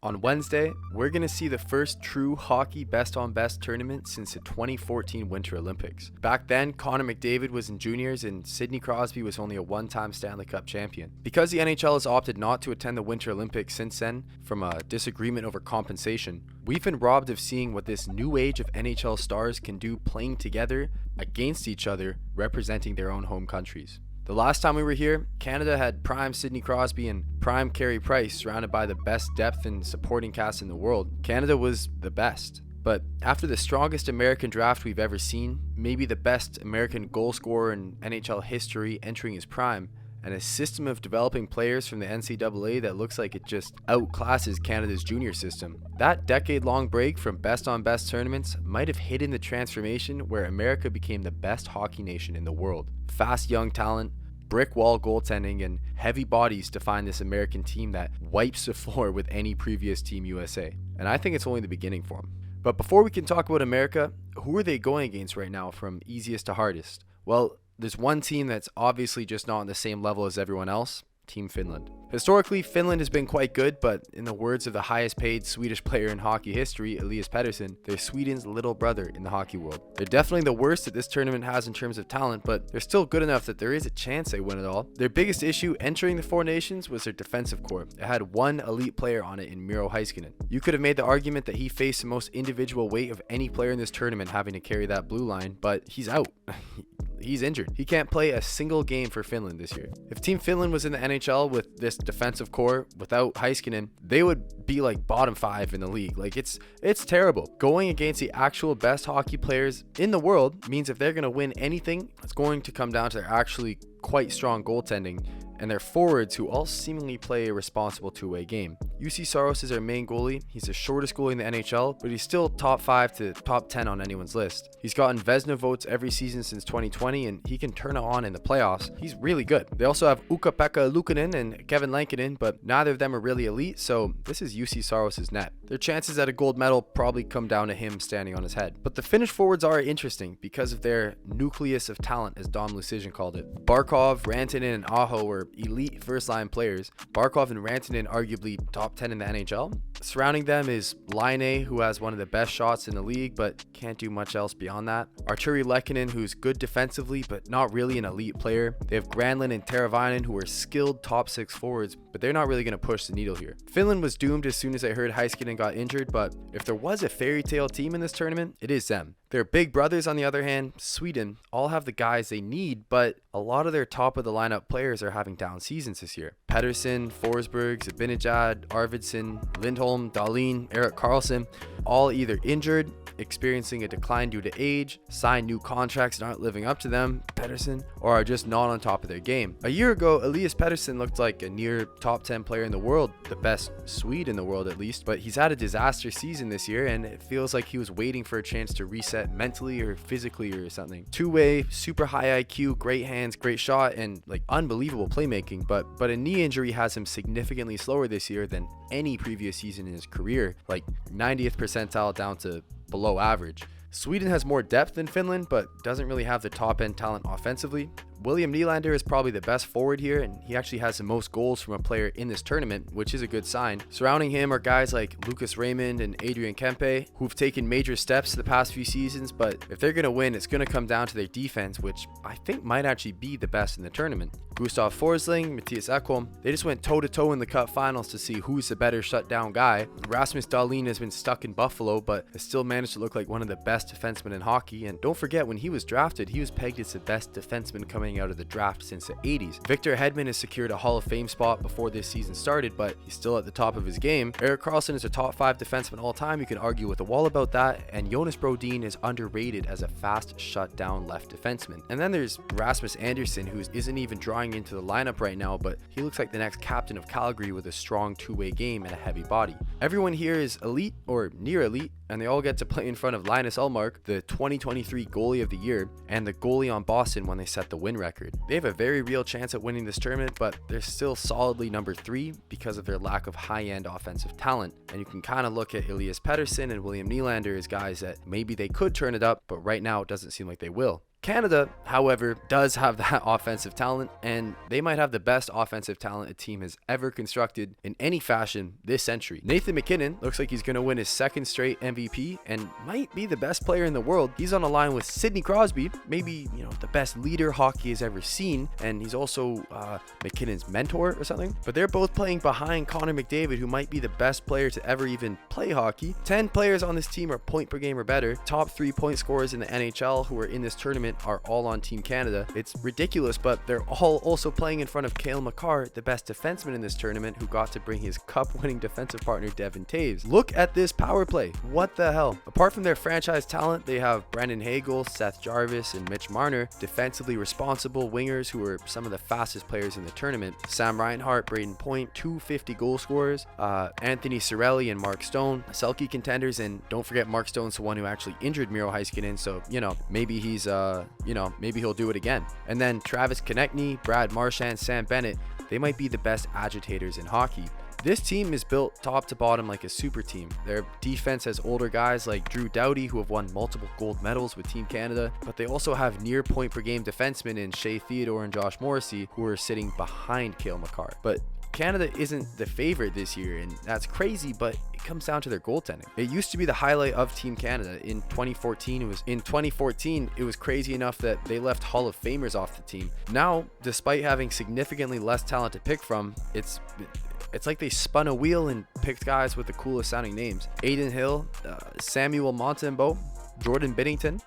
On Wednesday, we're going to see the first true hockey best-on-best tournament since the 2014 Winter Olympics. Back then, Connor McDavid was in juniors and Sidney Crosby was only a one-time Stanley Cup champion. Because the NHL has opted not to attend the Winter Olympics since then, from a disagreement over compensation, we've been robbed of seeing what this new age of NHL stars can do playing together against each other, representing their own home countries. The last time we were here, Canada had prime Sidney Crosby and prime Carey Price surrounded by the best depth and supporting cast in the world. Canada was the best. But after the strongest American draft we've ever seen, maybe the best American goal scorer in NHL history entering his prime, and a system of developing players from the NCAA that looks like it just outclasses Canada's junior system, that decade-long break from best-on-best tournaments might have hidden the transformation where America became the best hockey nation in the world. Fast young talent, brick wall goaltending, and heavy bodies define this American team that wipes the floor with any previous Team USA. And I think it's only the beginning for them. But before we can talk about America, who are they going against right now from easiest to hardest? Well, there's one team that's obviously just not on the same level as everyone else, Team Finland. Historically, Finland has been quite good, but in the words of the highest paid Swedish player in hockey history, Elias Pettersson, they're Sweden's little brother in the hockey world. They're definitely the worst that this tournament has in terms of talent, but they're still good enough that there is a chance they win it all. Their biggest issue entering the Four Nations was their defensive core. It had one elite player on it in Miro Heiskanen. You could have made the argument that he faced the most individual weight of any player in this tournament having to carry that blue line, but he's out. He's injured. He can't play a single game for Finland this year. If Team Finland was in the NHL with this defensive core without Heiskanen, they would be like bottom 5 in the league. Like it's terrible. Going against the actual best hockey players in the world means if they're going to win anything, it's going to come down to their actually quite strong goaltending and their forwards who all seemingly play a responsible two-way game. UC Saros is our main goalie. He's the shortest goalie in the NHL, but he's still top 5 to top 10 on anyone's list. He's gotten Vezina votes every season since 2020, and he can turn it on in the playoffs. He's really good. They also have Ukko-Pekka Luukkonen and Kevin Lankinen, but neither of them are really elite, so this is UC Saros' net. Their chances at a gold medal probably come down to him standing on his head. But the Finnish forwards are interesting because of their nucleus of talent, as Dom Lucian called it. Barkov, Rantanen, and Aho were elite first-line players. Barkov and Rantanen arguably top 10 in the NHL. Surrounding them is Laine, who has one of the best shots in the league, but can't do much else beyond that. Arturi Lehkonen, who's good defensively, but not really an elite player. They have Granlund and Teravainen, who are skilled top 6 forwards, but they're not really going to push the needle here. Finland was doomed as soon as I heard Heiskanen got injured, but if there was a fairy tale team in this tournament, it is them. Their big brothers, on the other hand, Sweden, all have the guys they need, but a lot of their top of the lineup players are having down seasons this year. Pettersson, Forsberg, Zibanejad, Arvidsson, Lindholm, Dahlin, Erik Karlsson, all either injured, experiencing a decline due to age, signed new contracts and aren't living up to them, Pettersson, or are just not on top of their game. A year ago, Elias Pettersson looked like a near top 10 player in the world, the best Swede in the world at least, but he's had a disaster season this year and it feels like he was waiting for a chance to reset mentally or physically or something. Two-way, super high IQ, great hands, great shot, and like unbelievable playmaking, but a knee injury has him significantly slower this year than any previous season in his career, like 90th percentile down to below average. Sweden has more depth than Finland, but doesn't really have the top end talent offensively. William Nylander is probably the best forward here, and he actually has the most goals from a player in this tournament, which is a good sign. Surrounding him are guys like Lucas Raymond and Adrian Kempe, who've taken major steps the past few seasons, but if they're going to win, it's going to come down to their defense, which I think might actually be the best in the tournament. Gustav Forsling, Matthias Ekholm, they just went toe-to-toe in the Cup finals to see who's the better shutdown guy. Rasmus Dahlin has been stuck in Buffalo, but has still managed to look like one of the best defensemen in hockey, and don't forget, when he was drafted, he was pegged as the best defenseman coming out of the draft since the 80s. Victor Hedman has secured a Hall of Fame spot before this season started, but he's still at the top of his game. Erik Karlsson is a top 5 defenseman all time. You can argue with the wall about that, and Jonas Brodin is underrated as a fast shutdown left defenseman. And then there's Rasmus Andersson, who isn't even drawing into the lineup right now, but he looks like the next captain of Calgary with a strong two-way game and a heavy body. Everyone here is elite or near elite, and they all get to play in front of Linus Ullmark, the 2023 goalie of the year, and the goalie on Boston when they set the win record. They have a very real chance at winning this tournament, but they're still solidly number 3 because of their lack of high-end offensive talent. And you can kind of look at Elias Pettersson and William Nylander as guys that maybe they could turn it up, but right now it doesn't seem like they will. Canada, however, does have that offensive talent, and they might have the best offensive talent a team has ever constructed in any fashion this century. Nathan MacKinnon looks like he's going to win his second straight MVP and might be the best player in the world. He's on a line with Sidney Crosby, maybe, the best leader hockey has ever seen, and he's also McKinnon's mentor or something. But they're both playing behind Connor McDavid, who might be the best player to ever even play hockey. 10 players on this team are point per game or better. Top 3 point scorers in the NHL who are in this tournament are all on Team Canada. It's ridiculous, but they're all also playing in front of Cale Makar, the best defenseman in this tournament, who got to bring his cup-winning defensive partner Devin Taves. Look at this power play. What the hell? Apart from their franchise talent, they have Brendan Hagel, Seth Jarvis, and Mitch Marner, defensively responsible wingers who are some of the fastest players in the tournament. Sam Reinhart, Braden Point, 250 goal scorers. Anthony Cirelli and Mark Stone, Selke contenders, and don't forget Mark Stone's the one who actually injured Miro Heiskanen, so maybe he's maybe he'll do it again. And then Travis Konechny, Brad Marchand, Sam Bennett, they might be the best agitators in hockey. This team is built top to bottom like a super team. Their defense has older guys like Drew Doughty, who have won multiple gold medals with Team Canada, but they also have near point per game defensemen in Shea Theodore and Josh Morrissey, who are sitting behind Cale Makar. But Canada isn't the favorite this year, and that's crazy, but it comes down to their goaltending. It used to be the highlight of Team Canada. In 2014, it was crazy enough that they left Hall of Famers off the team. Now, despite having significantly less talent to pick from, it's like they spun a wheel and picked guys with the coolest sounding names. Aiden Hill, Samuel Montembeault, Jordan Binnington.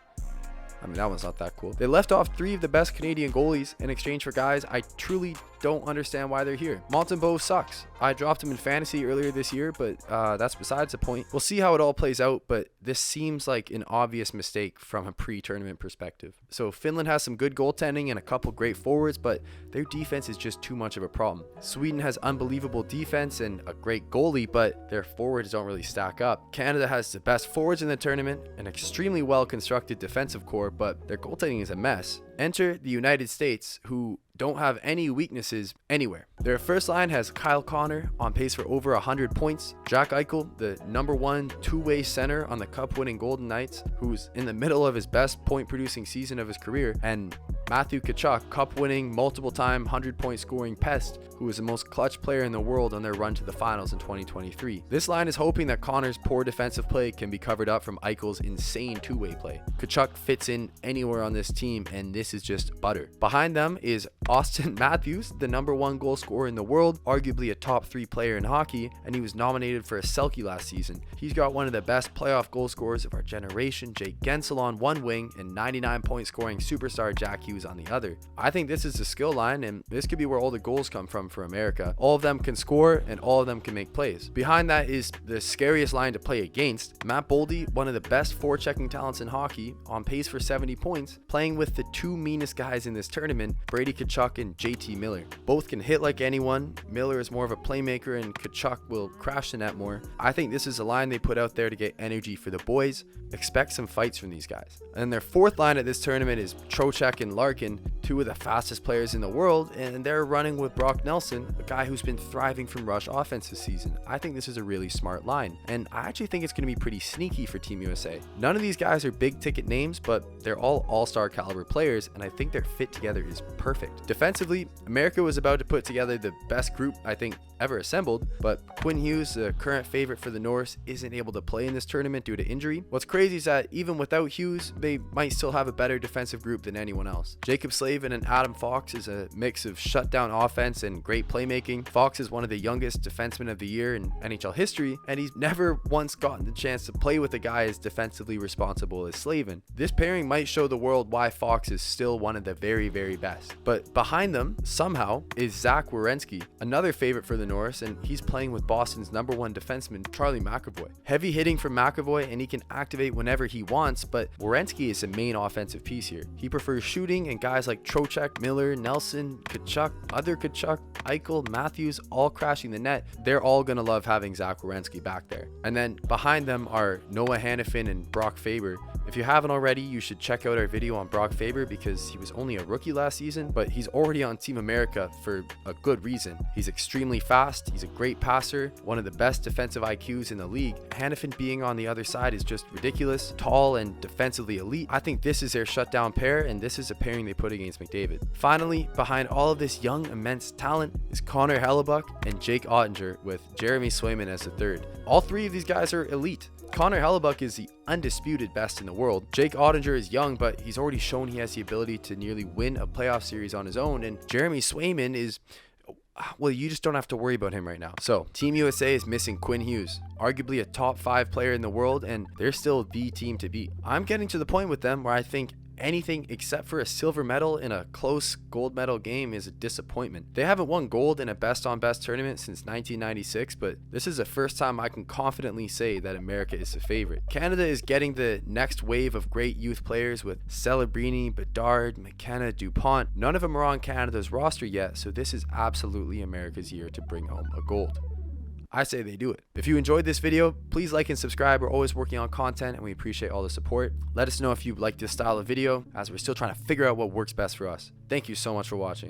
I mean, that one's not that cool. They left off 3 of the best Canadian goalies in exchange for guys I truly don't understand why they're here. Montembeault sucks. I dropped him in fantasy earlier this year, but that's besides the point. We'll see how it all plays out, but this seems like an obvious mistake from a pre-tournament perspective. So Finland has some good goaltending and a couple great forwards, but their defense is just too much of a problem. Sweden has unbelievable defense and a great goalie, but their forwards don't really stack up. Canada has the best forwards in the tournament, an extremely well-constructed defensive core, but their goaltending is a mess. Enter the United States, who don't have any weaknesses anywhere. Their first line has Kyle Connor on pace for over 100 points, Jack Eichel, the #1 two-way center on the cup-winning Golden Knights, who's in the middle of his best point-producing season of his career, and Matthew Tkachuk, cup-winning, multiple-time 100-point scoring pest, who is the most clutch player in the world on their run to the finals in 2023. This line is hoping that Connor's poor defensive play can be covered up from Eichel's insane two-way play. Tkachuk fits in anywhere on this team, and this is just butter. Behind them is Austin Matthews, the #1 goal scorer in the world, arguably a top 3 player in hockey, and he was nominated for a Selke last season. He's got one of the best playoff goal scorers of our generation, Jake Gensel, on one wing, and 99-point scoring superstar Jack Hughes on the other. I think this is the skill line, and this could be where all the goals come from for America. All of them can score, and all of them can make plays. Behind that is the scariest line to play against. Matt Boldy, one of the best forechecking talents in hockey, on pace for 70 points, playing with the 2 meanest guys in this tournament, Brady Tkachuk and JT Miller. Both can hit like anyone. Miller is more of a playmaker, and Tkachuk will crash the net more. I think this is a line they put out there to get energy for the boys. Expect some fights from these guys. And their fourth line at this tournament is Trocheck and Larkin, 2 of the fastest players in the world, and they're running with Brock Nelson, a guy who's been thriving from rush offense this season. I think this is a really smart line, and I actually think it's going to be pretty sneaky for Team USA. None of these guys are big ticket names, but they're all all-star caliber players, and I think their fit together is perfect. Defensively, America was about to put together the best group I think ever assembled, but Quinn Hughes, the current favorite for the Norse, isn't able to play in this tournament due to injury. What's crazy is that even without Hughes, they might still have a better defensive group than anyone else. Jacob Slavin and Adam Fox is a mix of shutdown offense and great playmaking. Fox is one of the youngest defensemen of the year in NHL history, and he's never once gotten the chance to play with a guy as defensively responsible as Slavin. This pairing might show the world why Fox is still one of the very, very best. But behind them, somehow, is Zach Werenski, another favorite for the Norse, and he's playing with Boston's #1 defenseman, Charlie McAvoy. Heavy hitting from McAvoy, and he can activate whenever he wants, but Werenski is the main offensive piece here. He prefers shooting, and guys like Trocheck, Miller, Nelson, Tkachuk, Eichel, Matthews, all crashing the net. They're all going to love having Zach Werenski back there. And then behind them are Noah Hannafin and Brock Faber, If you haven't already, you should check out our video on Brock Faber because he was only a rookie last season, but he's already on Team America for a good reason. He's extremely fast, he's a great passer, one of the best defensive IQs in the league. Hanifin being on the other side is just ridiculous, tall and defensively elite. I think this is their shutdown pair, and this is a pairing they put against McDavid. Finally, behind all of this young, immense talent is Connor Hellebuck and Jake Ottinger, with Jeremy Swayman as the third. All three of these guys are elite. Connor Hellebuck is the undisputed best in the world. Jake Ottinger is young, but he's already shown he has the ability to nearly win a playoff series on his own. And Jeremy Swayman is, well, you just don't have to worry about him right now. So Team USA is missing Quinn Hughes, arguably a top 5 player in the world, and they're still the team to beat. I'm getting to the point with them where I think anything except for a silver medal in a close gold medal game is a disappointment. They haven't won gold in a best on best tournament since 1996, but this is the first time I can confidently say that America is the favorite. Canada is getting the next wave of great youth players with Celebrini, Bedard, McKenna, DuPont. None of them are on Canada's roster yet, so this is absolutely America's year to bring home a gold. I say they do it. If you enjoyed this video, please like and subscribe. We're always working on content and we appreciate all the support. Let us know if you like this style of video, as we're still trying to figure out what works best for us. Thank you so much for watching.